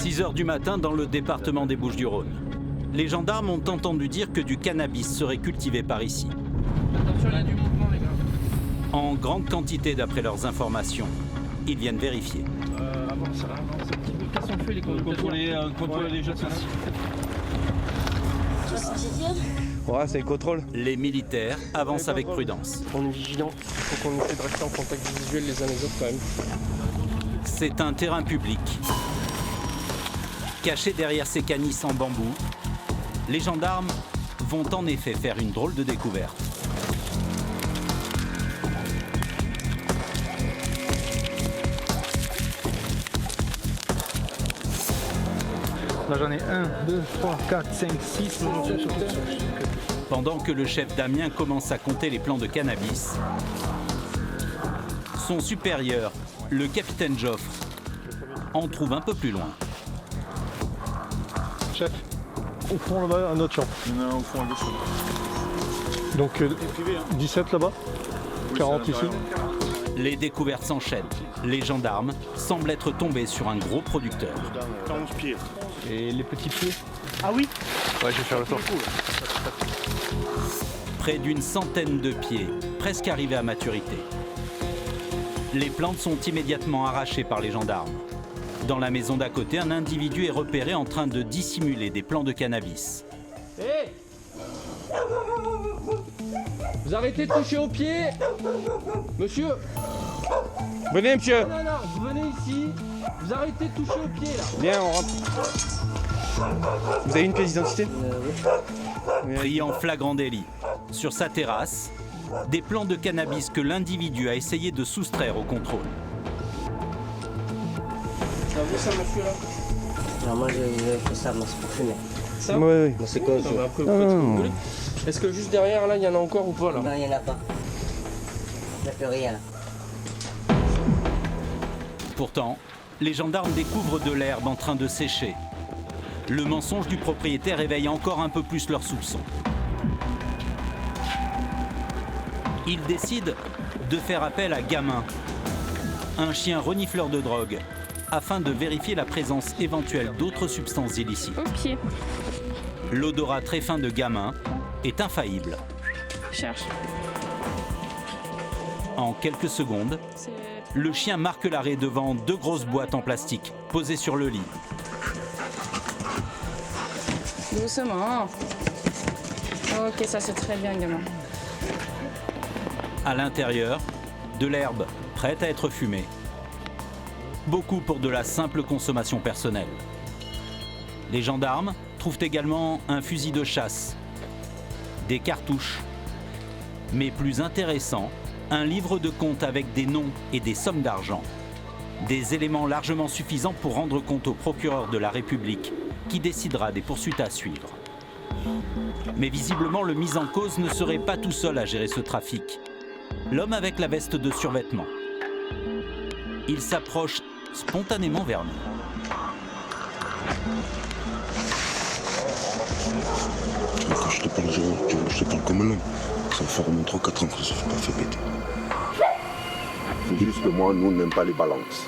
6 heures du matin dans le département des Bouches-du-Rhône. Les gendarmes ont entendu dire que du cannabis serait cultivé par ici. Attention, il y a du mouvement, les gars. En grande quantité d'après leurs informations. Ils viennent vérifier. Avance un petit peu. Qu'est-ce qu'on fait, les contrôler les jets de ceci. Ouais, c'est le contrôle. Les militaires avancent avec prudence. On est vigilants. Il faut qu'on essaie de rester en contact visuel les uns les autres quand même. C'est un terrain public. Caché derrière ces canisses en bambou, les gendarmes vont en effet faire une drôle de découverte. Là j'en ai 1, 2, 3, 4, 5, 6. Pendant que le chef Damien commence à compter les plants de cannabis, son supérieur, le capitaine Joffre, en trouve un peu plus loin. Chef, au fond là-bas, un autre champ. Il y en a un au fond à gauche. Donc 17 là-bas, 40 ici. Les découvertes s'enchaînent. Les gendarmes semblent être tombés sur un gros producteur. 11 pieds. Et les petits pieds? Ah oui. Ouais, je vais faire le tour. Près d'une centaine de pieds, presque arrivés à maturité. Les plantes sont immédiatement arrachées par les gendarmes. Dans la maison d'à côté, un individu est repéré en train de dissimuler des plants de cannabis. Hé Vous arrêtez de toucher aux pieds. Monsieur. Venez, monsieur. Non, vous venez ici. Vous arrêtez de toucher aux pieds, là. Viens, on rentre. Vous avez une pièce d'identité? Pris en flagrant délit. Sur sa terrasse, des plants de cannabis que l'individu a essayé de soustraire au contrôle. Ça vaut ça, monsieur, là? Non, moi je fais ça, moi c'est pour fumer. Ça? Oui. Moi c'est quoi Non, mais après, vous faites ce que vous voulez. Est-ce que juste derrière, là, il y en a encore ou pas, là? Non, il n'y en a pas. Il n'y a plus rien là. Pourtant, les gendarmes découvrent de l'herbe en train de sécher. Le mensonge du propriétaire éveille encore un peu plus leurs soupçons. Ils décident de faire appel à Gamin, un chien renifleur de drogue, afin de vérifier la présence éventuelle d'autres substances illicites. Au pied. L'odorat très fin de Gamin est infaillible. Cherche. En quelques secondes, C'est... le chien marque l'arrêt devant 2 grosses boîtes en plastique posées sur le lit. Doucement. Ok, ça c'est très bien, gamin. À l'intérieur, de l'herbe prête à être fumée. Beaucoup pour de la simple consommation personnelle. Les gendarmes trouvent également un fusil de chasse, des cartouches, mais plus intéressant, un livre de compte avec des noms et des sommes d'argent. Des éléments largement suffisants pour rendre compte au procureur de la République qui décidera des poursuites à suivre. Mais visiblement, le mis en cause ne serait pas tout seul à gérer ce trafic. L'homme avec la veste de survêtement. Il s'approche spontanément vers nous. Quand je te parle, je te parle comme un homme. Ça va faire au moins 3-4 ans que je ne suis pas fait péter. C'est juste que moi, nous, on n'aime pas les balances.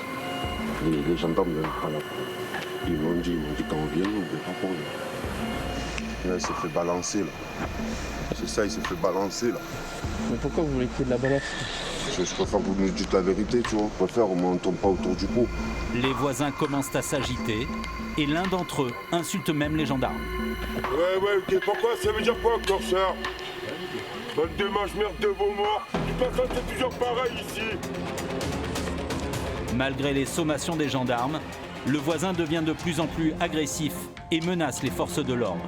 Les gendarmes n'aiment pas la parole. Ils m'ont dit quand on vient, on ne veut pas pour rien. Là, il s'est fait balancer, là. C'est ça, il s'est fait balancer, là. Mais pourquoi vous voulez qu'il y ait de la balance? Je préfère que vous nous dites la vérité, tu vois. Je préfère, au moins, on ne tombe pas autour du pot. Les voisins commencent à s'agiter et l'un d'entre eux insulte même les gendarmes. Ouais, ok, pourquoi ça veut dire quoi encore ça? Bande de mange-merde de vos morts, du passage c'est toujours pareil ici. Malgré les sommations des gendarmes, le voisin devient de plus en plus agressif et menace les forces de l'ordre.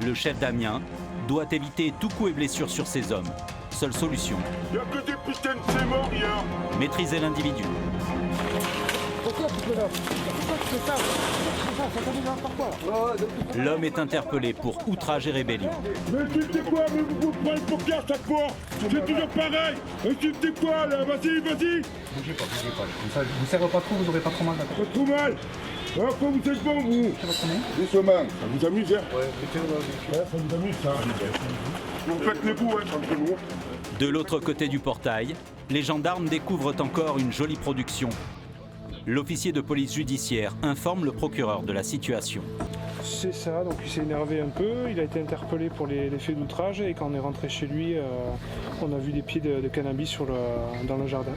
Le chef Damien doit éviter tout coup et blessure sur ses hommes. Seule solution, Y'a que des putains de c'est mort, rien. maîtriser l'individu. Pourquoi tu fais ça? Pourquoi tu fais ça? Ça t'arrive n'importe quoi. L'homme est interpellé pour outrage et rébellion. Mais insultez quoi? Mais vous prenez pour qui à chaque fois? C'est toujours pareil. Insultez quoi là? Vas-y. Bougez pas. Comme ça, je vous serre pas trop, vous aurez pas trop mal, d'accord? Pas trop mal. Alors quoi vous êtes bon vous? C'est votre nom? Doucement. Ça vous amuse hein? Ouais, ça vous amuse ça. Vous faites les bouts hein, tranquillement. De l'autre côté du portail, les gendarmes découvrent encore une jolie production. L'officier de police judiciaire informe le procureur de la situation. C'est ça, donc il s'est énervé un peu, il a été interpellé pour les faits d'outrage et quand on est rentré chez lui, on a vu des pieds de cannabis dans le jardin.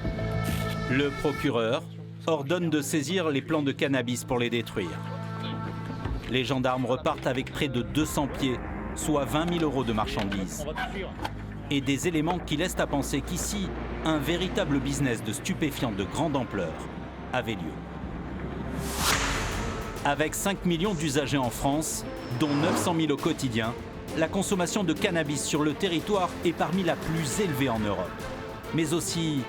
Le procureur ordonne de saisir les plants de cannabis pour les détruire. Les gendarmes repartent avec près de 200 pieds, soit 20 000 € de marchandises. Et des éléments qui laissent à penser qu'ici, un véritable business de stupéfiants de grande ampleur avait lieu. Avec 5 millions d'usagers en France, dont 900 000 au quotidien, la consommation de cannabis sur le territoire est parmi la plus élevée en Europe, mais aussi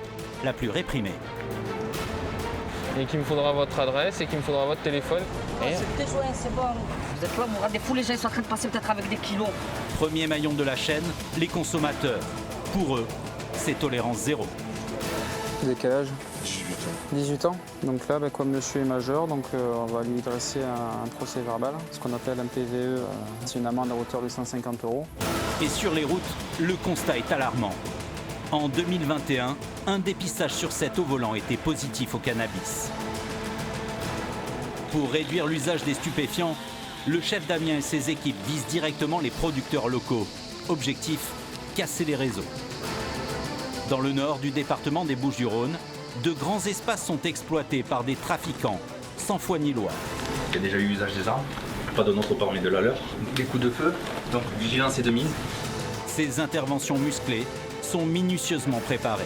la plus réprimée. Et qu'il me faudra votre adresse et qu'il me faudra votre téléphone. C'est déjoué, c'est bon. Vous êtes là, vous regardez fous, les gens sont en train de passer peut-être avec des kilos. Premier maillon de la chaîne, les consommateurs. Pour eux, c'est tolérance zéro. Vous avez quel âge? 18 ans. Donc là, comme monsieur est majeur, donc, on va lui dresser un procès verbal, ce qu'on appelle un PVE, c'est une amende à hauteur de 150 €. Et sur les routes, le constat est alarmant. En 2021, un dépistage sur 7 au volant était positif au cannabis. Pour réduire l'usage des stupéfiants, le chef d'Amiens et ses équipes visent directement les producteurs locaux. Objectif, casser les réseaux. Dans le nord du département des Bouches-du-Rhône, de grands espaces sont exploités par des trafiquants, sans foi ni loi. Il y a déjà eu usage des armes, pas de notre part mais de la leur. Des coups de feu, donc vigilance et de mise. Ces interventions musclées sont minutieusement préparées.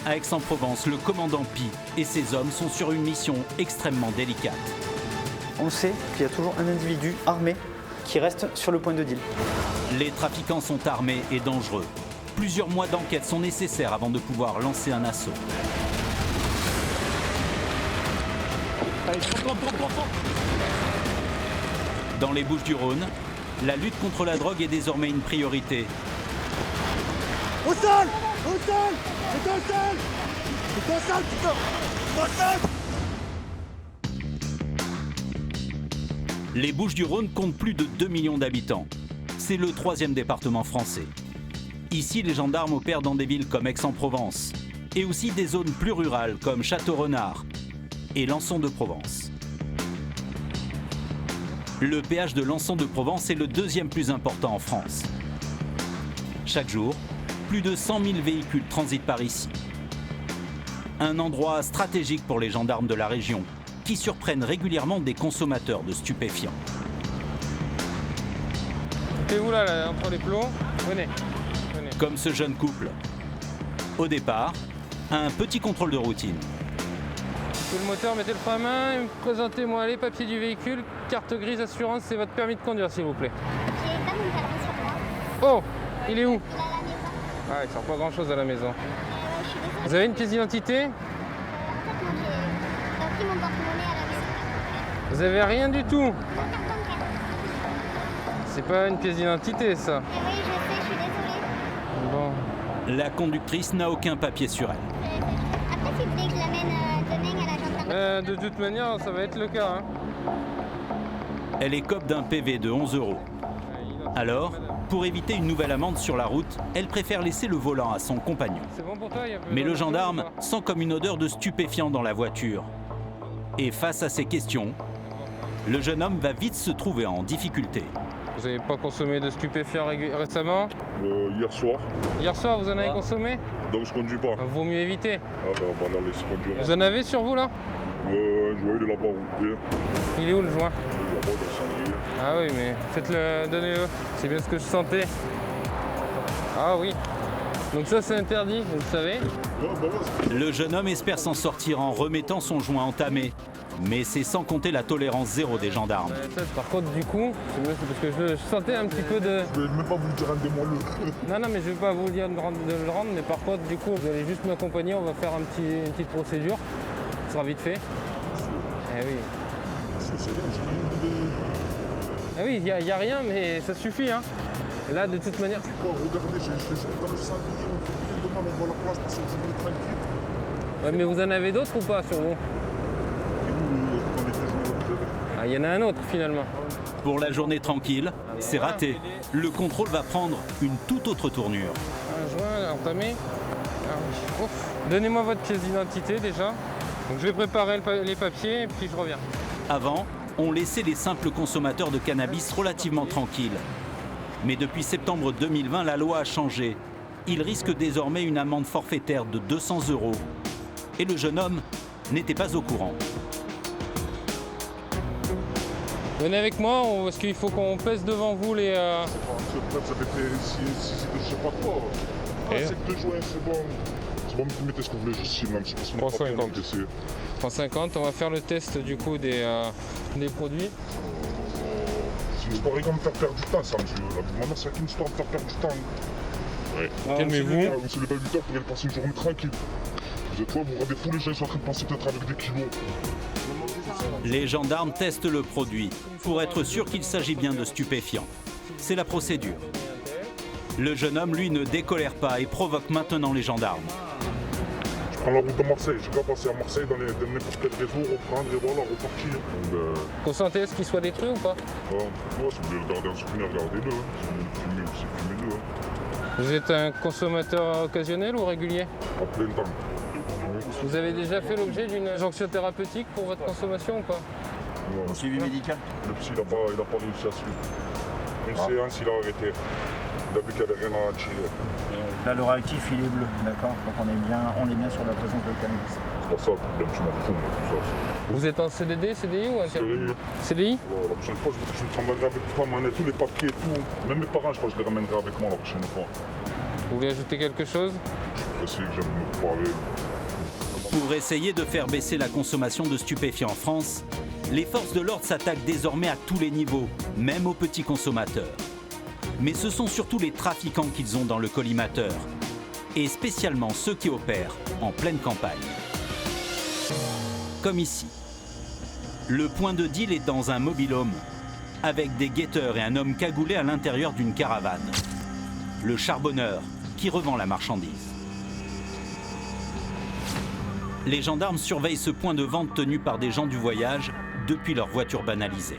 À Aix-en-Provence, le commandant Pi et ses hommes sont sur une mission extrêmement délicate. On sait qu'il y a toujours un individu armé qui reste sur le point de deal. Les trafiquants sont armés et dangereux. Plusieurs mois d'enquête sont nécessaires avant de pouvoir lancer un assaut. Dans les Bouches-du-Rhône, la lutte contre la drogue est désormais une priorité. Au sol! Au sol! C'est au sol! C'est au sol, putain! Au sol! Les Bouches-du-Rhône comptent plus de 2 millions d'habitants. C'est le 3e département français. Ici, les gendarmes opèrent dans des villes comme Aix-en-Provence et aussi des zones plus rurales comme Château-Renard et Lançon-de-Provence. Le péage de Lançon-de-Provence est le 2e plus important en France. Chaque jour, plus de 100 000 véhicules transitent par ici. Un endroit stratégique pour les gendarmes de la région qui surprennent régulièrement des consommateurs de stupéfiants. C'est vous là, entre les plombs, venez. Comme ce jeune couple. Au départ, un petit contrôle de routine. Le moteur, mettez le frein à main, présentez-moi les papiers du véhicule, carte grise, assurance, c'est votre permis de conduire s'il vous plaît. J'ai pas mon permis sur moi. Oh, il est où? Il est à la maison. Ah, il sort pas grand chose à la maison. Je suis désolée. Vous avez une pièce d'identité? En fait, moi j'ai pris mon porte-monnaie à la maison. Vous avez rien du tout? Mon carte bancaire. C'est pas une pièce d'identité ça. Oui, je sais, je suis désolée. Bon. La conductrice n'a aucun papier sur elle. Après, si vous voulez que je l'amène demain à la gendarmerie. De toute manière, ça va être le cas. Hein. Elle écope d'un PV de 11 €. Alors, pour éviter une nouvelle amende sur la route, elle préfère laisser le volant à son compagnon. C'est bon pour toi, y a Mais le gendarme sent comme une odeur de stupéfiant dans la voiture. Et face à ces questions, le jeune homme va vite se trouver en difficulté. Vous n'avez pas consommé de stupéfiants récemment? Hier soir. Hier soir, vous en avez consommé? Donc je conduis pas. Vaut mieux éviter. Ah bah on va la laisser conduire. Vous en avez sur vous là? Un joint, il est là-bas, roulé. Il est où le joint? Il est là-bas dans le cendrier. Ah oui, mais faites-le, donnez-le. C'est bien ce que je sentais. Ah oui. Donc ça c'est interdit, vous le savez. Le jeune homme espère s'en sortir en remettant son joint entamé. Mais c'est sans compter la tolérance zéro des gendarmes. Par contre, du coup, c'est parce que je sentais un petit peu de... Je vais même pas vous le dire, rendez-moi-le. Non, mais je vais pas vous dire de le rendre, mais par contre, du coup, vous allez juste m'accompagner, on va faire une petite procédure. Ce sera vite fait. Eh oui. Ah oui, il n'y a rien, mais ça suffit. Hein. Là, de toute manière... Regardez, je dans le cendrier, on fait bien demain, on voit la place parce que je vais tranquille. Ouais, mais vous en avez d'autres ou pas sur vous? Ah, il y en a un autre finalement. Pour la journée tranquille, c'est raté. Le contrôle va prendre une toute autre tournure. Un joint entamé. Donnez-moi votre pièce d'identité déjà. Donc je vais préparer les papiers et puis je reviens. Avant, on laissait les simples consommateurs de cannabis relativement tranquilles. Mais depuis septembre 2020, la loi a changé. Il risque désormais une amende forfaitaire de 200 €. Et le jeune homme n'était pas au courant. Venez avec moi, parce qu'il faut qu'on pèse devant vous les... Ça fait je sais pas quoi. Ah, c'est 2 joints, c'est bon. C'est bon, vous mettez ce que vous voulez, je sais, même si on n'a pas bien d'essayer. 3,50, on va faire le test du coup des produits. C'est une soirée comme faire perdre du temps, ça, monsieur. Maintenant, c'est une histoire de faire perdre du temps. Ouais. Calmez-vous. Monsieur le babuteur pourrait passer une journée tranquille. Vous êtes quoi, vous rendez fou, les gens ils sont en train de passer peut-être avec des kilos. Les gendarmes testent le produit pour être sûr qu'il s'agit bien de stupéfiants. C'est la procédure. Le jeune homme, lui, ne décolère pas et provoque maintenant les gendarmes. Je prends la route de Marseille, je vais pas passer à Marseille dans n'importe quel réseau, reprendre et voilà, repartir. Consentez à ce qu'il soit détruit ou pas? Moi, si vous voulez le garder en souvenir, regardez-le. Fumez-le. Vous êtes un consommateur occasionnel ou régulier? En plein temps. Vous avez déjà fait l'objet d'une injonction thérapeutique pour votre consommation ou pas? Un suivi médical? Le psy, il n'a pas réussi à suivre. Une séance, il a arrêté. Il a vu qu'il n'y avait rien à en tirer. Là, le réactif, il est bleu, d'accord? Donc on est bien sur la présence de cannabis. C'est pas ça, le tu m'en fous, tout ça. Vous êtes en CDD, CDI ou intérim? CDI? La prochaine fois, je me travaillerai avec toi, m'en tous les papiers et tout. Même mes parents, je crois que je les ramènerai avec moi la prochaine fois. Vous voulez ajouter quelque chose? Je sais que j'aime me parler. Pour essayer de faire baisser la consommation de stupéfiants en France, les forces de l'ordre s'attaquent désormais à tous les niveaux, même aux petits consommateurs. Mais ce sont surtout les trafiquants qu'ils ont dans le collimateur, et spécialement ceux qui opèrent en pleine campagne. Comme ici. Le point de deal est dans un mobil-home, avec des guetteurs et un homme cagoulé à l'intérieur d'une caravane. Le charbonneur qui revend la marchandise. Les gendarmes surveillent ce point de vente tenu par des gens du voyage depuis leur voiture banalisée.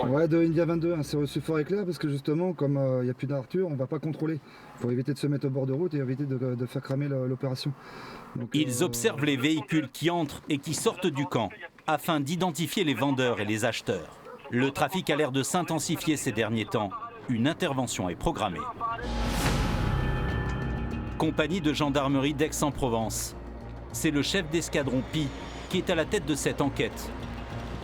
Ouais, de India 22, c'est reçu fort et clair parce que justement, comme il n'y a plus d'Arthur, on ne va pas contrôler pour éviter de se mettre au bord de route et éviter de faire cramer l'opération. Ils observent les véhicules qui entrent et qui sortent du camp afin d'identifier les vendeurs et les acheteurs. Le trafic a l'air de s'intensifier ces derniers temps. Une intervention est programmée. Compagnie de gendarmerie d'Aix-en-Provence. C'est le chef d'escadron Pi qui est à la tête de cette enquête.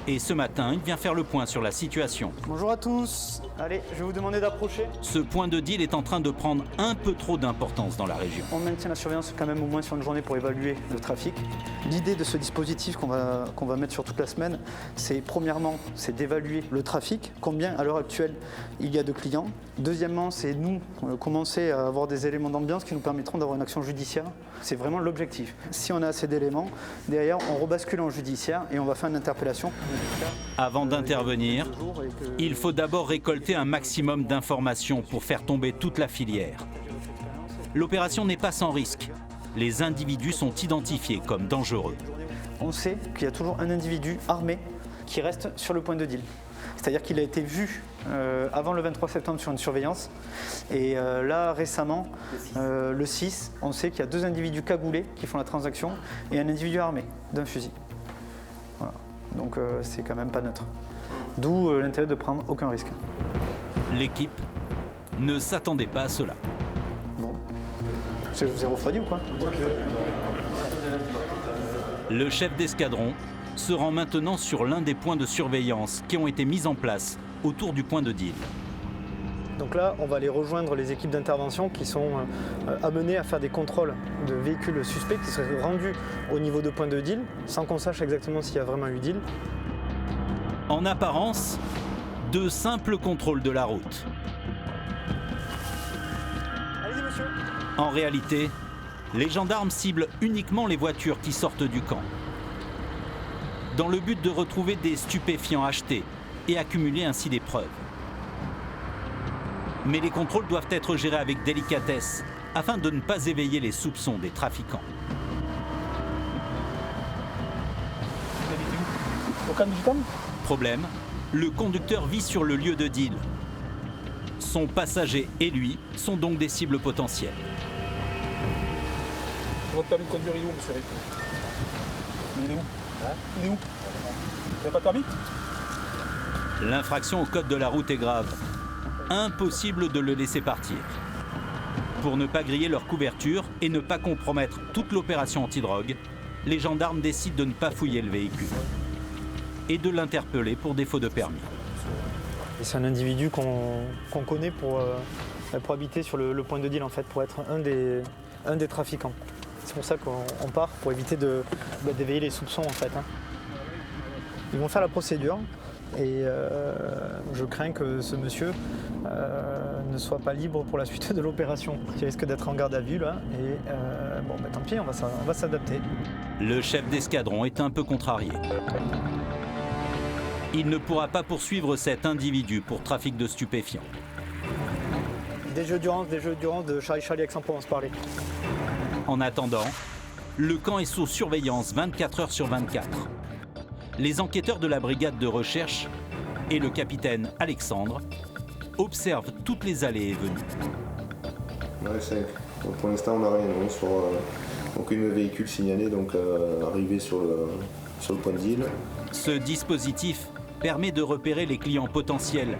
Et ce matin, il vient faire le point sur la situation. Bonjour à tous. Allez, je vais vous demander d'approcher. Ce point de deal est en train de prendre un peu trop d'importance dans la région. On maintient la surveillance quand même au moins sur une journée pour évaluer le trafic. L'idée de ce dispositif qu'on va mettre sur toute la semaine, c'est premièrement, c'est d'évaluer le trafic, combien à l'heure actuelle il y a de clients. Deuxièmement, c'est nous commencer à avoir des éléments d'ambiance qui nous permettront d'avoir une action judiciaire. C'est vraiment l'objectif. Si on a assez d'éléments, derrière on rebascule en judiciaire et on va faire une interpellation. Avant d'intervenir, il faut d'abord récolter un maximum d'informations pour faire tomber toute la filière. L'opération n'est pas sans risque. Les individus sont identifiés comme dangereux. On sait qu'il y a toujours un individu armé qui reste sur le point de deal. C'est-à-dire qu'il a été vu avant le 23 septembre sur une surveillance. Et là, récemment, le 6, on sait qu'il y a 2 individus cagoulés qui font la transaction et un individu armé d'un fusil. Voilà. Donc c'est quand même pas neutre. D'où l'intérêt de prendre aucun risque. L'équipe ne s'attendait pas à cela. Bon. C'est vous avez refroidi ou quoi? Le chef d'escadron se rend maintenant sur l'un des points de surveillance qui ont été mis en place autour du point de deal. Donc là, on va aller rejoindre les équipes d'intervention qui sont amenées à faire des contrôles de véhicules suspects qui seraient rendus au niveau de point de deal, sans qu'on sache exactement s'il y a vraiment eu deal. En apparence, de simples contrôles de la route. Allez-y, monsieur. En réalité, les gendarmes ciblent uniquement les voitures qui sortent du camp, dans le but de retrouver des stupéfiants achetés et accumuler ainsi des preuves. Mais les contrôles doivent être gérés avec délicatesse afin de ne pas éveiller les soupçons des trafiquants. Problème, le conducteur vit sur le lieu de deal. Son passager et lui sont donc des cibles potentielles. Votre permis de conduire, il est où, monsieur Rico? Il est où Il est où Il n'a pas de permis? L'infraction au code de la route est grave. Impossible de le laisser partir. Pour ne pas griller leur couverture et ne pas compromettre toute l'opération antidrogue, les gendarmes décident de ne pas fouiller le véhicule et de l'interpeller pour défaut de permis. C'est un individu qu'on connaît pour habiter sur le point de deal, en fait, pour être un des trafiquants. C'est pour ça qu'on part, pour éviter d'éveiller les soupçons, en fait. Ils vont faire la procédure et je crains que ce monsieur ne soit pas libre pour la suite de l'opération. Il risque d'être en garde à vue là et bon, tant pis, on va s'adapter. Le chef d'escadron est un peu contrarié. Il ne pourra pas poursuivre cet individu pour trafic de stupéfiants. Des jeux d'urgence de Charlie Aix-en-Provence parlait. En attendant, le camp est sous surveillance 24 heures sur 24. Les enquêteurs de la brigade de recherche et le capitaine Alexandre observent toutes les allées et venues. Ouais, 5. Donc pour l'instant, on n'a rien. Sur aucun véhicule signalé, donc arrivé sur le point de deal. Ce dispositif permet de repérer les clients potentiels,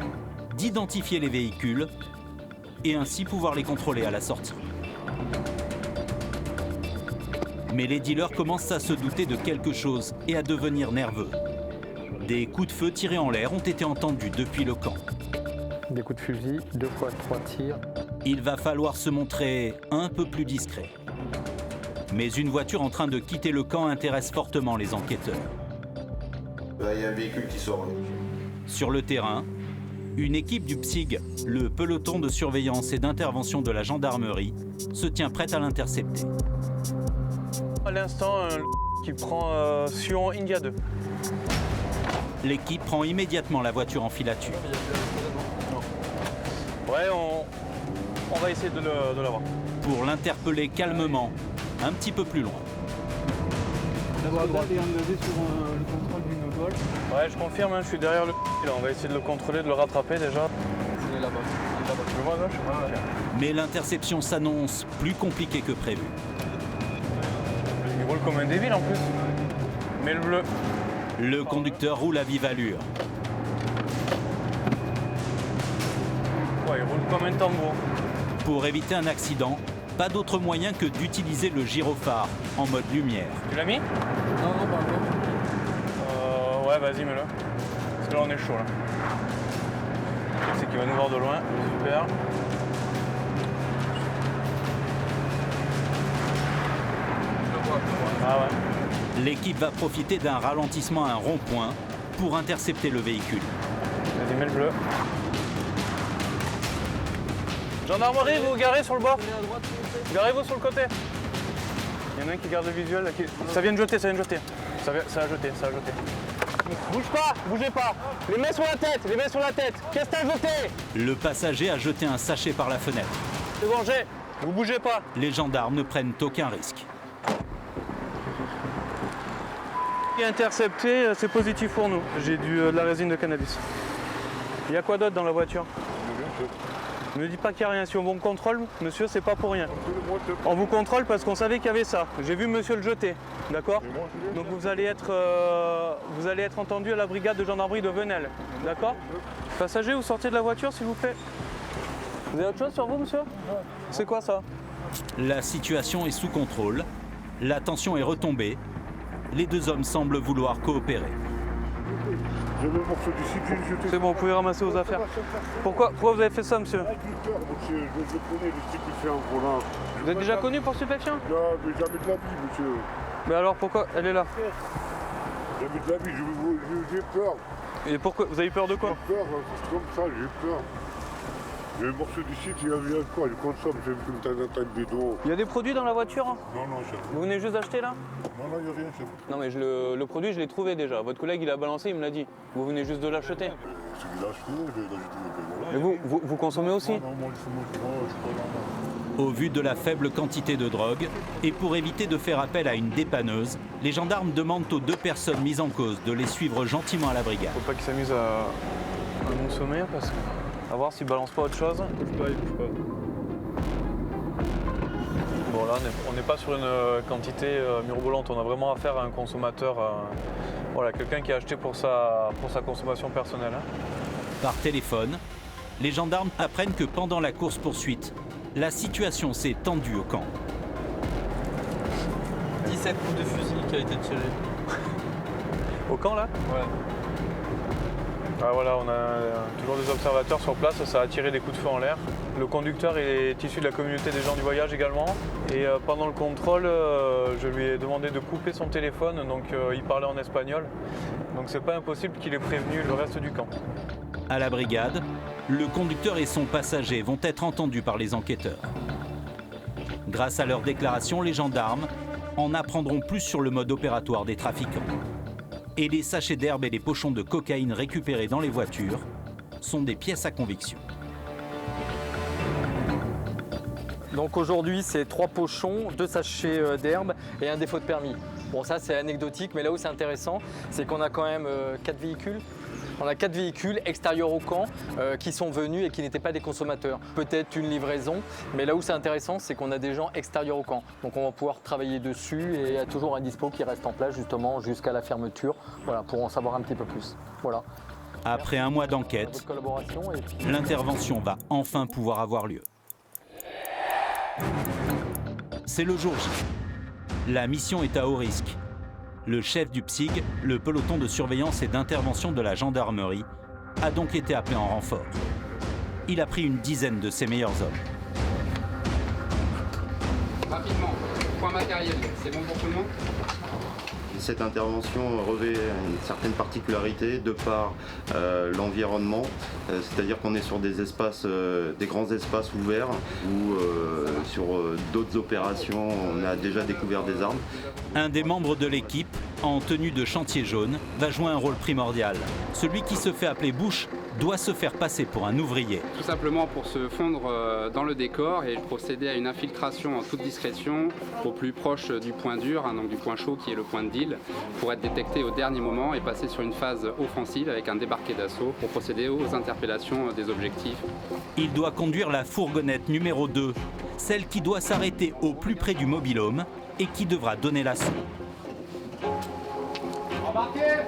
d'identifier les véhicules et ainsi pouvoir les contrôler à la sortie. Mais les dealers commencent à se douter de quelque chose et à devenir nerveux. Des coups de feu tirés en l'air ont été entendus depuis le camp. Des coups de fusil, 2 fois 3 tirs. Il va falloir se montrer un peu plus discret. Mais une voiture en train de quitter le camp intéresse fortement les enquêteurs. Il y a un véhicule qui sort. Sur le terrain, une équipe du PSIG, le peloton de surveillance et d'intervention de la gendarmerie, se tient prête à l'intercepter. À l'instant, qui prend Sion India 2. L'équipe prend immédiatement la voiture en filature. Ouais, on va essayer de l'avoir. Pour l'interpeller calmement, un petit peu plus loin. La brigade est engagée sur le contrôle d'une Golf. Ouais, je confirme, je suis derrière le là. On va essayer de le contrôler, de le rattraper déjà. Il est là-bas. Tu le vois à gauche? Mais l'interception s'annonce plus compliquée que prévu. Il roule comme un débile en plus. Mais le bleu. Le conducteur roule à vive allure. Ouais, il roule comme un tambour. Pour éviter un accident, pas d'autre moyen que d'utiliser le gyrophare en mode lumière. Tu l'as mis? Non, pas encore. Ouais, vas-y, mets-le. Parce que là, on est chaud là. Le truc, c'est qu'il va nous voir de loin. Super. Ah ouais. L'équipe va profiter d'un ralentissement à un rond-point pour intercepter le véhicule. Vas-y, mets le bleu. Gendarmerie, vous garez sur le bord. Garez-vous sur le côté. Il y en a un qui garde le visuel. Là, Ça vient de jeter, ça vient de jeter. Ça a jeté. Bouge pas, bougez pas. Les mains sur la tête, Qu'est-ce que t'as jeté? Le passager a jeté un sachet par la fenêtre. C'est bon, vous bougez pas. Les gendarmes ne prennent aucun risque. Intercepté, c'est positif pour nous. J'ai de la résine de cannabis. Il y a quoi d'autre dans la voiture? Ne me dites pas qu'il n'y a rien. Si on vous contrôle, monsieur, c'est pas pour rien. On vous contrôle parce qu'on savait qu'il y avait ça. J'ai vu monsieur le jeter, d'accord? Donc vous allez être entendu à la brigade de gendarmerie de Venelle, d'accord? Passager, vous sortez de la voiture, s'il vous plaît. Vous avez autre chose sur vous, monsieur? C'est quoi ça? La situation est sous contrôle. La tension est retombée. Les deux hommes semblent vouloir coopérer. Je veux le morceau du site, j'ai jeté. C'est bon, vous pouvez ramasser vos affaires. Pourquoi vous avez fait ça, monsieur? J'ai peur, monsieur. Je connais les stupéfiants en volant. Vous êtes déjà connu pour stupéfiants? Non, mais jamais de la vie, monsieur. Mais alors pourquoi elle est là? Jamais de la vie, j'ai peur. Et pourquoi? Vous avez peur de quoi? J'ai peur, c'est comme ça, j'ai peur. Le morceau du site, il y a quoi? Je consomme, j'ai vu une bidon. Il y a des produits dans la voiture? Hein? Non, chef. Vous venez juste d'acheter là? Non, il n'y a rien, chef. Non, mais le produit, je l'ai trouvé déjà. Votre collègue, il a balancé, il me l'a dit. Vous venez juste de l'acheter. C'est qu'il a acheté, je l'ai acheté. Mais vous consommez aussi? Non, moi, je suis pas là. Au vu de la faible quantité de drogue, et pour éviter de faire appel à une dépanneuse, les gendarmes demandent aux deux personnes mises en cause de les suivre gentiment à la brigade. Faut pas qu'ils s'amusent à consommer parce que... À voir s'ils balancent pas autre chose. Bouge pas. Bon là on n'est pas sur une quantité mirobolante, on a vraiment affaire à un consommateur, voilà, quelqu'un qui a acheté pour sa consommation personnelle. Hein. Par téléphone, les gendarmes apprennent que pendant la course-poursuite, la situation s'est tendue au camp. 17 coups de fusil qui a été tiré. Au camp là? Ouais. Ah, voilà, on a toujours des observateurs sur place, ça a tiré des coups de feu en l'air. Le conducteur est issu de la communauté des gens du voyage également. Et pendant le contrôle, je lui ai demandé de couper son téléphone, donc il parlait en espagnol. Donc c'est pas impossible qu'il ait prévenu le reste du camp. À la brigade, le conducteur et son passager vont être entendus par les enquêteurs. Grâce à leurs déclarations, les gendarmes en apprendront plus sur le mode opératoire des trafiquants. Et les sachets d'herbe et les pochons de cocaïne récupérés dans les voitures sont des pièces à conviction. Donc aujourd'hui, c'est 3 pochons, 2 sachets d'herbe et un défaut de permis. Bon, ça c'est anecdotique, mais là où c'est intéressant, c'est qu'on a quand même 4 véhicules. On a 4 véhicules extérieurs au camp qui sont venus et qui n'étaient pas des consommateurs. Peut-être une livraison, mais là où c'est intéressant, c'est qu'on a des gens extérieurs au camp. Donc on va pouvoir travailler dessus et il y a toujours un dispo qui reste en place justement jusqu'à la fermeture, voilà, pour en savoir un petit peu plus. Voilà. Après un mois d'enquête, l'intervention va enfin pouvoir avoir lieu. C'est le jour J. La mission est à haut risque. Le chef du PSIG, le peloton de surveillance et d'intervention de la gendarmerie, a donc été appelé en renfort. Il a pris une dizaine de ses meilleurs hommes. Rapidement, point matériel, c'est bon pour tout le monde ? Cette intervention revêt une certaine particularité de par l'environnement, c'est-à-dire qu'on est sur des espaces, des grands espaces ouverts où sur d'autres opérations on a déjà découvert des armes. Un des membres de l'équipe, en tenue de chantier jaune, va jouer un rôle primordial. Celui qui se fait appeler Bush doit se faire passer pour un ouvrier. Tout simplement pour se fondre dans le décor et procéder à une infiltration en toute discrétion au plus proche du point dur, donc du point chaud qui est le point de deal, pour être détecté au dernier moment et passer sur une phase offensive avec un débarqué d'assaut pour procéder aux interpellations des objectifs. Il doit conduire la fourgonnette numéro 2, celle qui doit s'arrêter au plus près du mobil-home et qui devra donner l'assaut. Embarquez !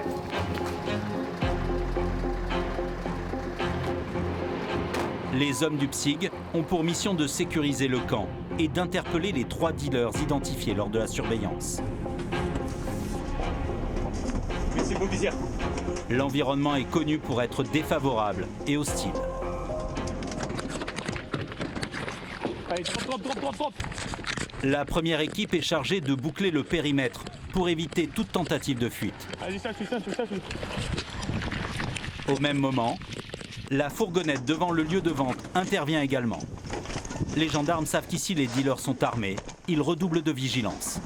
Les hommes du PSIG ont pour mission de sécuriser le camp et d'interpeller les 3 dealers identifiés lors de la surveillance. L'environnement est connu pour être défavorable et hostile. Allez, drop. La première équipe est chargée de boucler le périmètre pour éviter toute tentative de fuite. Allez, ça. Au même moment, la fourgonnette devant le lieu de vente intervient également. Les gendarmes savent qu'ici les dealers sont armés. Ils redoublent de vigilance.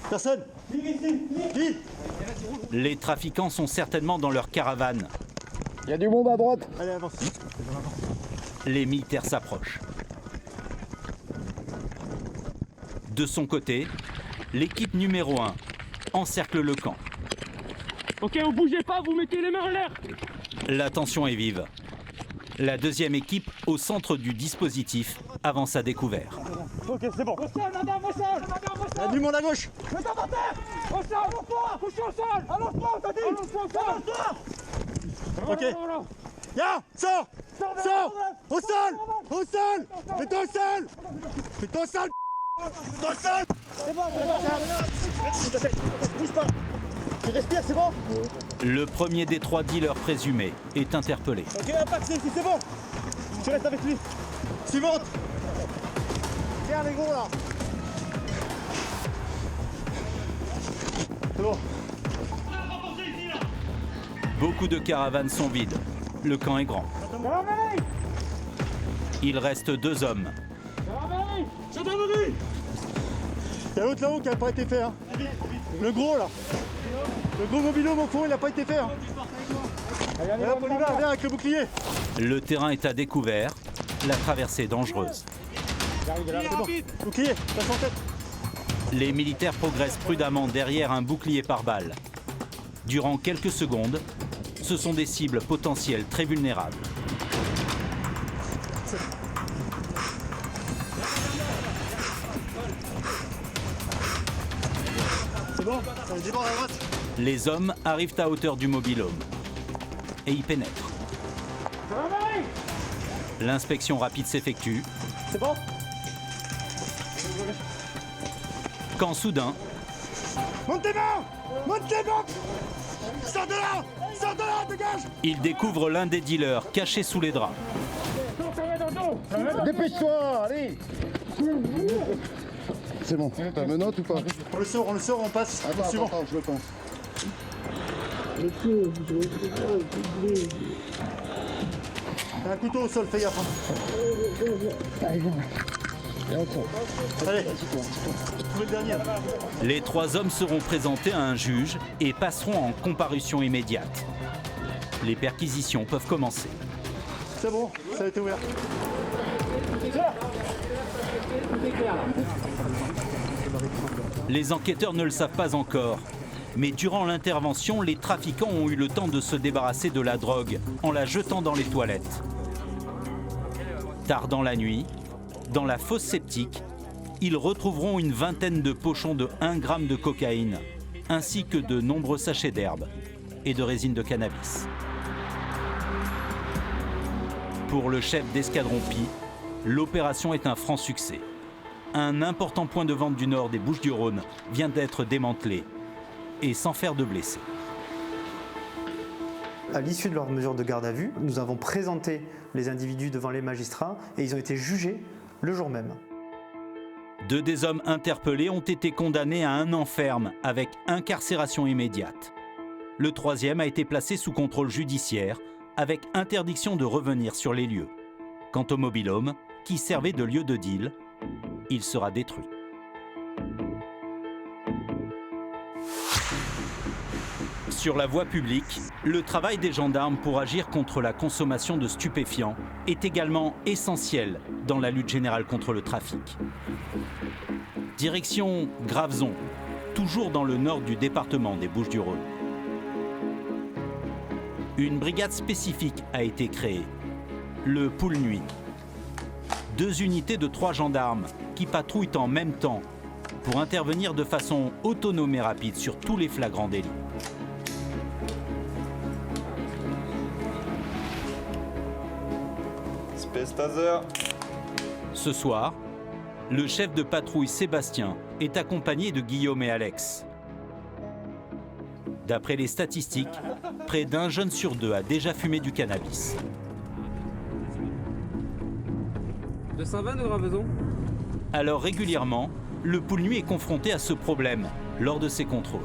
Personne. Vite. Les trafiquants sont certainement dans leur caravane. Il y a du monde à droite. Allez, avance. Les militaires s'approchent. De son côté, l'équipe numéro 1 encercle le camp. Ok, vous bougez pas, vous mettez les mains en l'air. La tension est vive. La deuxième équipe, au centre du dispositif, avance à découvert. Ok, c'est bon. Au sol, madame, au sol. Il y a du monde à gauche. Mets ta par terre. Au sol, allonge-toi. Couche au sol. Allonge-toi, on t'a dit. Allonge-toi. Ok. Viens, sors. Au sol. Mets-toi au sol. Mets-toi au sol. C'est bon, bouge pas. Tu respires, c'est bon? Le premier des 3 dealers présumés est interpellé. Ok, impact, c'est bon. Tu restes avec lui. Suivante. Tiens les gros là. C'est bon. Beaucoup de caravanes sont vides. Le camp est grand. Il reste 2 hommes. Gendarmerie. Il y a l'autre là-haut qui n'a pas été fait. Hein. Le gros là. Le gros mobil-home au fond, il n'a pas été fait. Hein. Allez, hop, on y va, viens avec le bouclier. Le terrain est à découvert. La traversée est dangereuse. C'est bon. Bouclier, passe en tête. Les militaires progressent prudemment derrière un bouclier pare-balles. Durant quelques secondes, ce sont des cibles potentielles très vulnérables. bon, ça déborde à droite. Les hommes arrivent à hauteur du mobil-home et y pénètrent. L'inspection rapide s'effectue. C'est bon? Quand soudain, Monte tes mains! Monte tes mains! Sors de là! Sors de là, dégage! ils découvrent l'un des dealers caché sous les draps. Dépêche-toi, allez! C'est bon, t'as menotte ou pas? On le sort, on passe. Attends, je le pense. T'as un couteau au sol, fais gaffe. Allez, trouvez le dernier. Les 3 hommes seront présentés à un juge et passeront en comparution immédiate. Les perquisitions peuvent commencer. C'est bon, ça a été ouvert. Les enquêteurs ne le savent pas encore, mais durant l'intervention, les trafiquants ont eu le temps de se débarrasser de la drogue en la jetant dans les toilettes. Tard dans la nuit, dans la fosse septique, ils retrouveront une vingtaine de pochons de 1 gramme de cocaïne, ainsi que de nombreux sachets d'herbe et de résine de cannabis. Pour le chef d'escadron Pi, l'opération est un franc succès. Un important point de vente du nord des Bouches-du-Rhône vient d'être démantelé, et sans faire de blessés. À l'issue de leur mesure de garde à vue, nous avons présenté les individus devant les magistrats et ils ont été jugés le jour même. 2 des hommes interpellés ont été condamnés à 1 an ferme avec incarcération immédiate. Le 3e a été placé sous contrôle judiciaire avec interdiction de revenir sur les lieux. Quant au mobil-home, qui servait de lieu de deal, il sera détruit. Sur la voie publique, le travail des gendarmes pour agir contre la consommation de stupéfiants est également essentiel dans la lutte générale contre le trafic. Direction Graveson, toujours dans le nord du département des Bouches-du-Rhône. Une brigade spécifique a été créée, le Poule Nuit. 2 unités de 3 gendarmes qui patrouillent en même temps pour intervenir de façon autonome et rapide sur tous les flagrants délits. Space Taser. Ce soir, le chef de patrouille Sébastien est accompagné de Guillaume et Alex. D'après les statistiques, près d'1 jeune sur 2 a déjà fumé du cannabis. 220 de Graveson. Alors régulièrement, le Poule Nuit est confronté à ce problème lors de ses contrôles.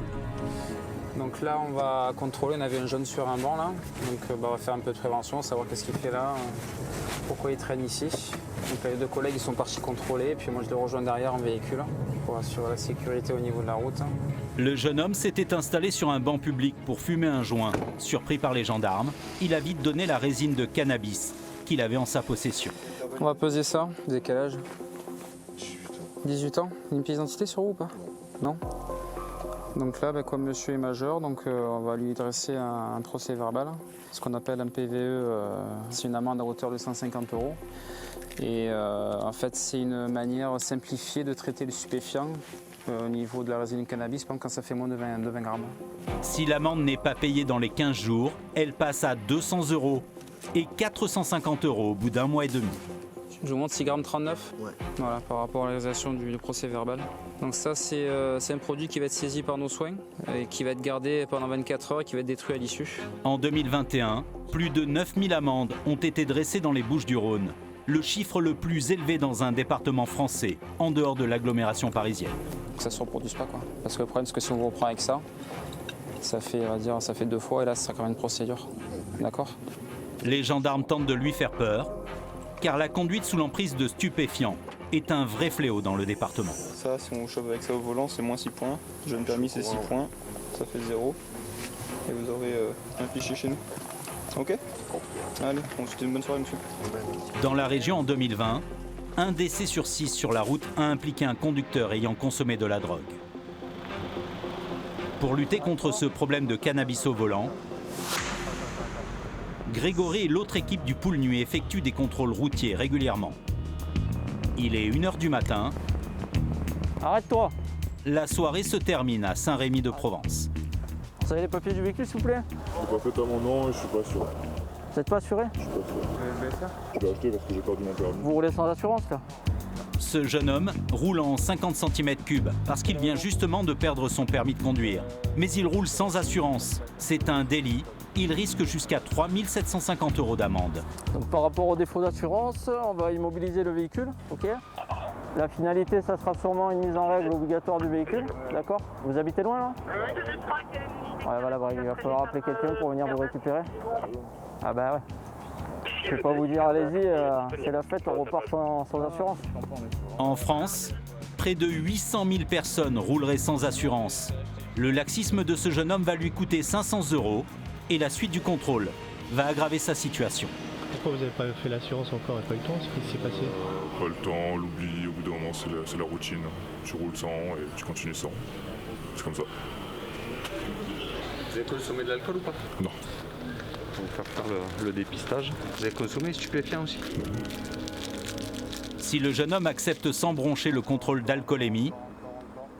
Donc là, on va contrôler, on avait un jeune sur un banc là, donc on va faire un peu de prévention, savoir qu'est-ce qu'il fait là, pourquoi il traîne ici. Donc les 2 collègues ils sont partis contrôler, et puis moi je les rejoins derrière en véhicule pour assurer la sécurité au niveau de la route. Le jeune homme s'était installé sur un banc public pour fumer un joint. Surpris par les gendarmes, il a vite donné la résine de cannabis qu'il avait en sa possession. On va peser ça, vous avez quel âge? 18 ans. Une pièce d'identité sur vous ou pas? Non. Donc là, comme monsieur est majeur, donc, on va lui dresser un procès verbal, ce qu'on appelle un PVE, c'est une amende à hauteur de 150 €. Et en fait, c'est une manière simplifiée de traiter le stupéfiant au niveau de la résine de cannabis, quand ça fait moins de 20 grammes. Si l'amende n'est pas payée dans les 15 jours, elle passe à 200 € et 450 € au bout d'1 mois et demi. Je vous montre 6,39 g. Ouais. Voilà, par rapport à la réalisation du procès verbal. Donc ça, c'est un produit qui va être saisi par nos soins et qui va être gardé pendant 24 heures et qui va être détruit à l'issue. En 2021, plus de 9000 amendes ont été dressées dans les Bouches-du-Rhône, le chiffre le plus élevé dans un département français, en dehors de l'agglomération parisienne. Que ça ne se reproduise pas, quoi. Parce que le problème, c'est que si on vous reprend avec ça, ça fait 2 fois et là, ce sera quand même une procédure. D'accord? Les gendarmes tentent de lui faire peur, car la conduite sous l'emprise de stupéfiants est un vrai fléau dans le département. Ça, si on chauffe avec ça au volant, c'est moins 6 points. Jeune permis, c'est 6 points. Ça fait 0. Et vous aurez un fichier chez nous. Ok? Allez, on vous souhaite une bonne soirée, monsieur. Dans la région en 2020, un décès sur 6 sur la route a impliqué un conducteur ayant consommé de la drogue. Pour lutter contre ce problème de cannabis au volant, Grégory et l'autre équipe du Poule Nuit effectuent des contrôles routiers régulièrement. Il est 1 h du matin. Arrête-toi. La soirée se termine à Saint-Rémy-de-Provence. Vous avez les papiers du véhicule, s'il vous plaît? Je l'ai pas fait à mon nom et je suis pas sûr. Vous n'êtes pas assuré? Je suis pas sûr. Je l'ai acheté parce que j'ai perdu mon permis. Vous roulez sans assurance là? Ce jeune homme roule en 50 cm3 parce qu'il vient justement de perdre son permis de conduire. Mais il roule sans assurance. C'est un délit. Il risque jusqu'à 3 750 € d'amende. Donc par rapport au défaut d'assurance, on va immobiliser le véhicule, ok? La finalité, ça sera sûrement une mise en règle obligatoire du véhicule, d'accord? Vous habitez loin là? Ouais, voilà, il va falloir appeler quelqu'un pour venir vous récupérer. Ah bah ouais. Je vais pas vous dire, allez-y, c'est la fête, on repart sans assurance. En France, près de 800 000 personnes rouleraient sans assurance. Le laxisme de ce jeune homme va lui coûter 500 € et la suite du contrôle va aggraver sa situation. Pourquoi vous n'avez pas fait l'assurance encore et pas eu le temps? Ce qui s'est passé? Pas le temps, l'oubli, au bout d'un moment c'est la routine. Tu roules sans et tu continues sans. C'est comme ça. Vous avez consommé de l'alcool ou pas? Non. On va faire le dépistage. Vous avez consommé stupéfiant aussi? Si le jeune homme accepte sans broncher le contrôle d'alcoolémie,